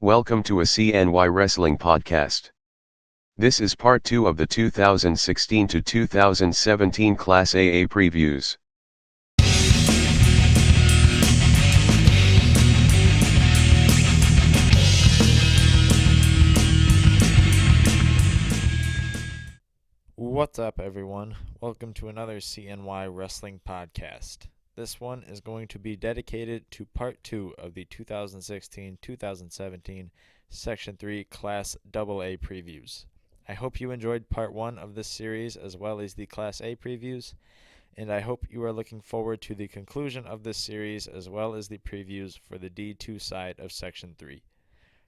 Welcome to a CNY Wrestling podcast. This is part 2 of the 2016 to 2017 Class AA previews. What's up, everyone? Welcome to another CNY Wrestling podcast. This one is going to be dedicated to part 2 of the 2016-2017 Section 3 Class AA previews. I hope you enjoyed part 1 of this series as well as the Class A previews, and I hope you are looking forward to the conclusion of this series as well as the previews for the D2 side of Section 3.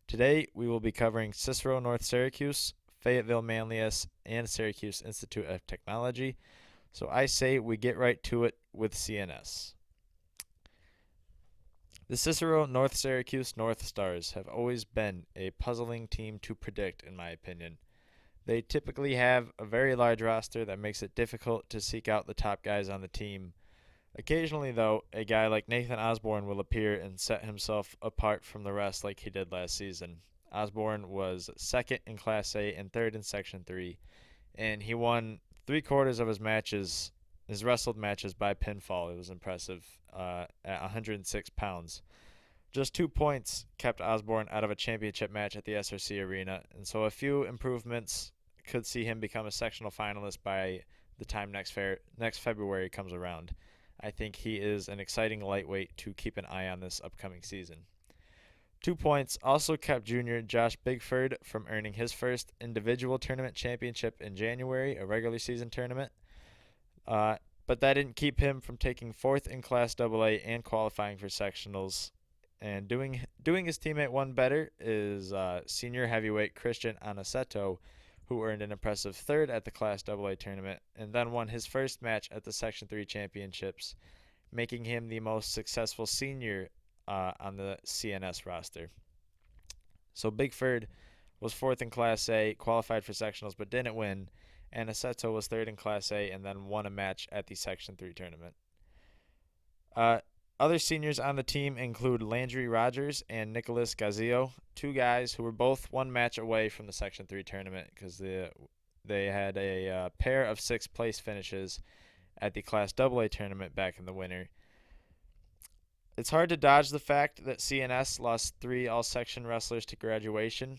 Today, we will be covering CiceroNorth Syracuse, FayettevilleManlius, and Syracuse Institute of Technology. So I say we get right to it with CNS. The CiceroNorth Syracuse North Stars have always been a puzzling team to predict, in my opinion. They typically have a very large roster that makes it difficult to seek out the top guys on the team. Occasionally, though, a guy like Nathan Osborne will appear and set himself apart from the rest like he did last season. Osborne was second in Class A and third in Section 3, and he won 3/4 of his wrestled matches by pinfall. It was impressive at 106 pounds. Just 2 points kept Osborne out of a championship match at the SRC Arena, and so a few improvements could see him become a sectional finalist by the time next February comes around. I think he is an exciting lightweight to keep an eye on this upcoming season. 2 points also kept junior Josh Bigford from earning his first individual tournament championship in January, a regular season tournament. But that didn't keep him from taking fourth in Class AA and qualifying for sectionals. And doing his teammate one better is senior heavyweight Christian Aniceto, who earned an impressive third at the Class AA tournament and then won his first match at the Section 3 championships, making him the most successful senior on the CNS roster. So Bigford was fourth in Class A, qualified for sectionals but didn't win, and Aniceto was third in Class A and then won a match at the Section 3 tournament. Other seniors on the team include Landry Rogers and Nicholas Gazio, two guys who were both one match away from the Section 3 tournament because they had a pair of sixth-place finishes at the Class AA tournament back in the winter. It's hard to dodge the fact that CNS lost 3 all-section wrestlers to graduation,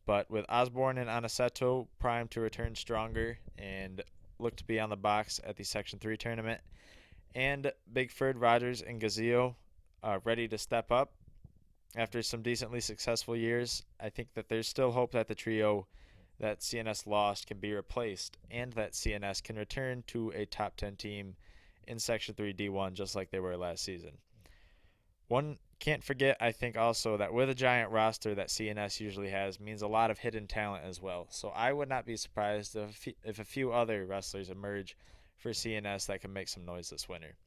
but with Osborne and Aniceto primed to return stronger and look to be on the box at the Section 3 tournament, and Bigford, Rogers, and Gazio ready to step up after some decently successful years, I think that there's still hope that the trio that CNS lost can be replaced and that CNS can return to a top 10 team in Section 3 D1 just like they were last season. One can't forget, I think, also that with a giant roster that CNS usually has means a lot of hidden talent as well. So I would not be surprised if a few other wrestlers emerge for CNS that can make some noise this winter.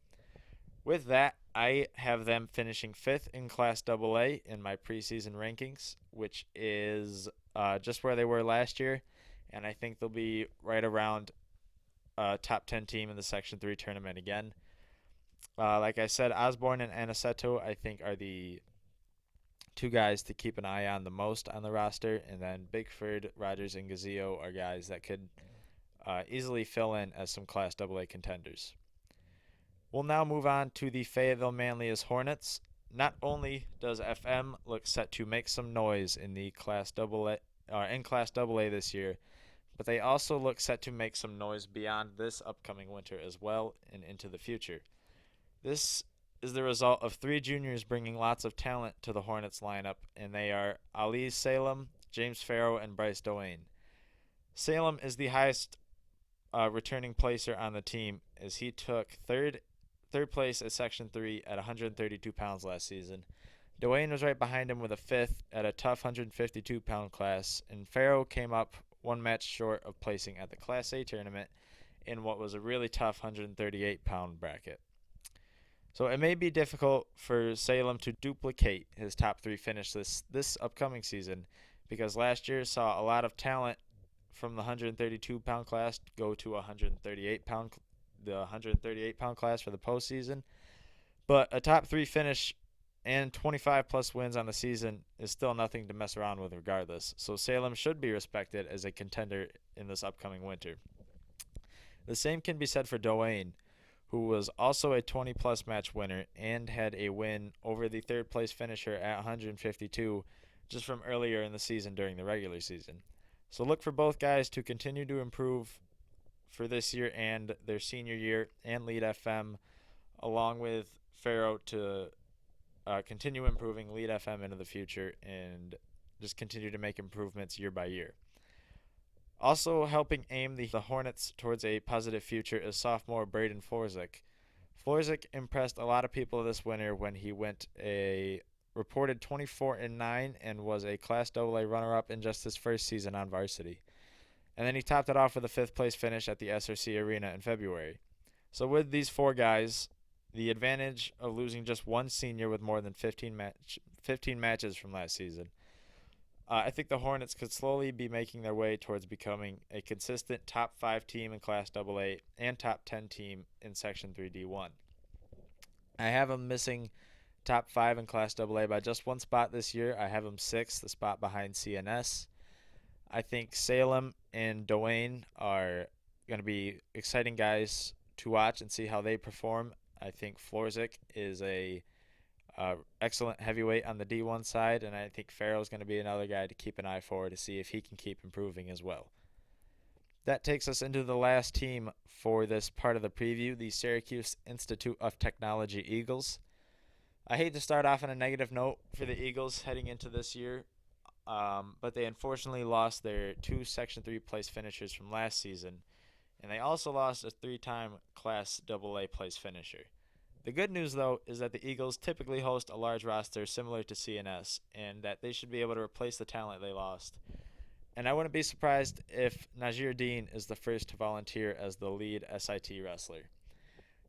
With that, I have them finishing 5th in Class AA in my preseason rankings, which is just where they were last year, and I think they'll be right around top 10 team in the Section 3 tournament again. Like I said, Osborne and Aniceto, I think, are the two guys to keep an eye on the most on the roster. And then Bigford, Rogers, and Gazio are guys that could easily fill in as some Class AA contenders. We'll now move on to the FayettevilleManlius Hornets. Not only does FM look set to make some noise in the Class AA this year, but they also look set to make some noise beyond this upcoming winter as well and into the future. This is the result of 3 juniors bringing lots of talent to the Hornets lineup, and they are Ali Salem, James Farrow, and Bryce Doane. Salem is the highest returning placer on the team as he took third place at Section 3 at 132 pounds last season. Doane was right behind him with a 5th at a tough 152-pound class, and Farrow came up one match short of placing at the Class A tournament in what was a really tough 138-pound bracket. So it may be difficult for Salem to duplicate his top 3 finish this upcoming season because last year saw a lot of talent from the 132-pound class go to the 138-pound class for the postseason. But a top 3 finish and 25 plus wins on the season is still nothing to mess around with regardless. So Salem should be respected as a contender in this upcoming winter. The same can be said for Doane, who was also a 20 plus match winner and had a win over the third place finisher at 152 just from earlier in the season during the regular season. So look for both guys to continue to improve for this year and their senior year, and Lead FM along with Pharaoh to continue improving Lead FM into the future and just continue to make improvements year by year. Also helping aim the Hornets towards a positive future is sophomore Braden Florzik. Florzik impressed a lot of people this winter when he went a reported 24-9 and was a Class AA runner-up in just his first season on varsity. And then he topped it off with a 5th place finish at the SRC Arena in February. So with these 4 guys, the advantage of losing just one senior with more than 15 matches from last season, I think the Hornets could slowly be making their way towards becoming a consistent top 5 team in Class AA and top 10 team in Section 3D1. I have them missing top 5 in Class AA by just one spot this year. I have them 6th, the spot behind CNS. I think Salem and Doane are going to be exciting guys to watch and see how they perform. I think Florzik is a excellent heavyweight on the D1 side, and I think Farrell's going to be another guy to keep an eye for to see if he can keep improving as well. That takes us into the last team for this part of the preview, the Syracuse Institute of Technology Eagles. I hate to start off on a negative note for the Eagles heading into this year, but they unfortunately lost their 2 Section 3 place finishers from last season, and they also lost a 3-time Class AA place finisher. The good news, though, is that the Eagles typically host a large roster similar to CNS, and that they should be able to replace the talent they lost. And I wouldn't be surprised if Najir Dean is the first to volunteer as the lead SIT wrestler.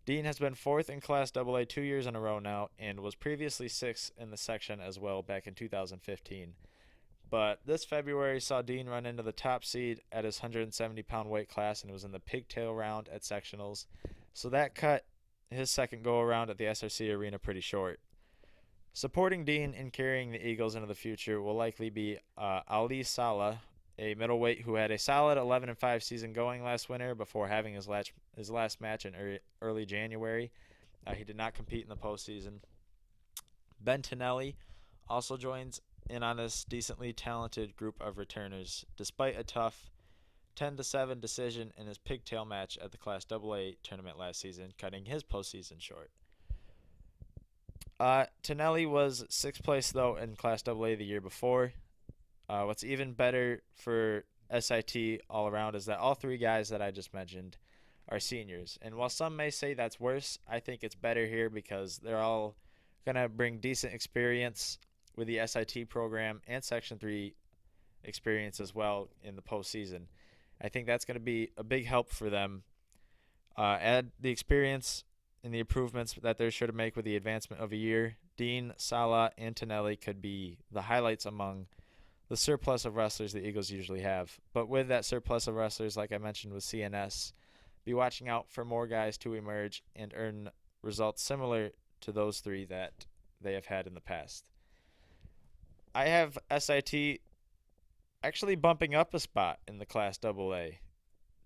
Dean has been 4th in Class AA 2 years in a row now, and was previously 6th in the section as well back in 2015. But this February saw Dean run into the top seed at his 170-pound weight class, and it was in the pigtail round at sectionals. So that cut his second go-around at the SRC Arena pretty short. Supporting Dean in carrying the Eagles into the future will likely be Ali Saleh, a middleweight who had a solid 11-5 season going last winter before having his last match in early January. He did not compete in the postseason. Ben Tonelli also joins in on this decently talented group of returners, despite a tough 10-7 decision in his pigtail match at the Class AA tournament last season, cutting his postseason short. Tonelli was 6th place, though, in Class AA the year before. What's even better for SIT all around is that all 3 guys that I just mentioned are seniors. And while some may say that's worse, I think it's better here because they're all going to bring decent experience with the SIT program and Section 3 experience as well in the postseason. I think that's going to be a big help for them. Add the experience and the improvements that they're sure to make with the advancement of a year. Dean, Salah, and Tonelli could be the highlights among the surplus of wrestlers the Eagles usually have. But with that surplus of wrestlers, like I mentioned with CNS, be watching out for more guys to emerge and earn results similar to those 3 that they have had in the past. I have SIT actually bumping up a spot in the Class AA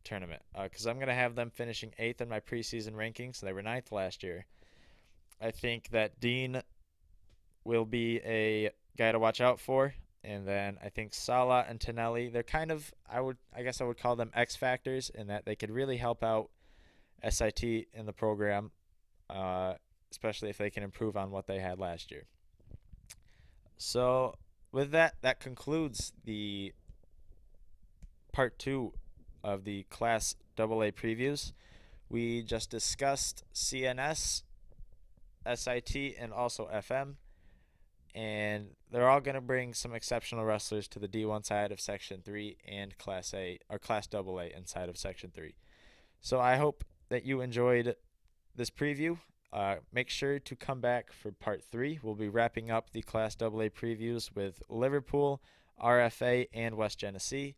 tournament because I'm going to have them finishing 8th in my preseason rankings. They were 9th last year. I think that Dean will be a guy to watch out for, and then I think Salah and Tonelli, they're kind of, I guess I would call them X factors in that they could really help out SIT in the program, especially if they can improve on what they had last year. So with that, that concludes the part 2 of the Class AA previews. We just discussed CNS, SIT, and also FM, and they're all going to bring some exceptional wrestlers to the D1 side of Section 3 and Class A or Class AA inside of Section 3. So I hope that you enjoyed this preview. Make sure to come back for part 3. We'll be wrapping up the Class AA previews with Liverpool, RFA, and West Genesee.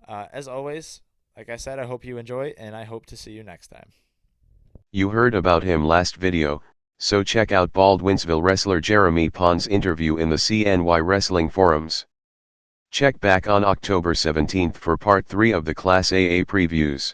As always, like I said, I hope you enjoy, and I hope to see you next time. You heard about him last video. So check out Baldwinsville wrestler Jeremy Pond's interview in the CNY Wrestling forums. Check back on October 17th for part 3 of the Class AA previews.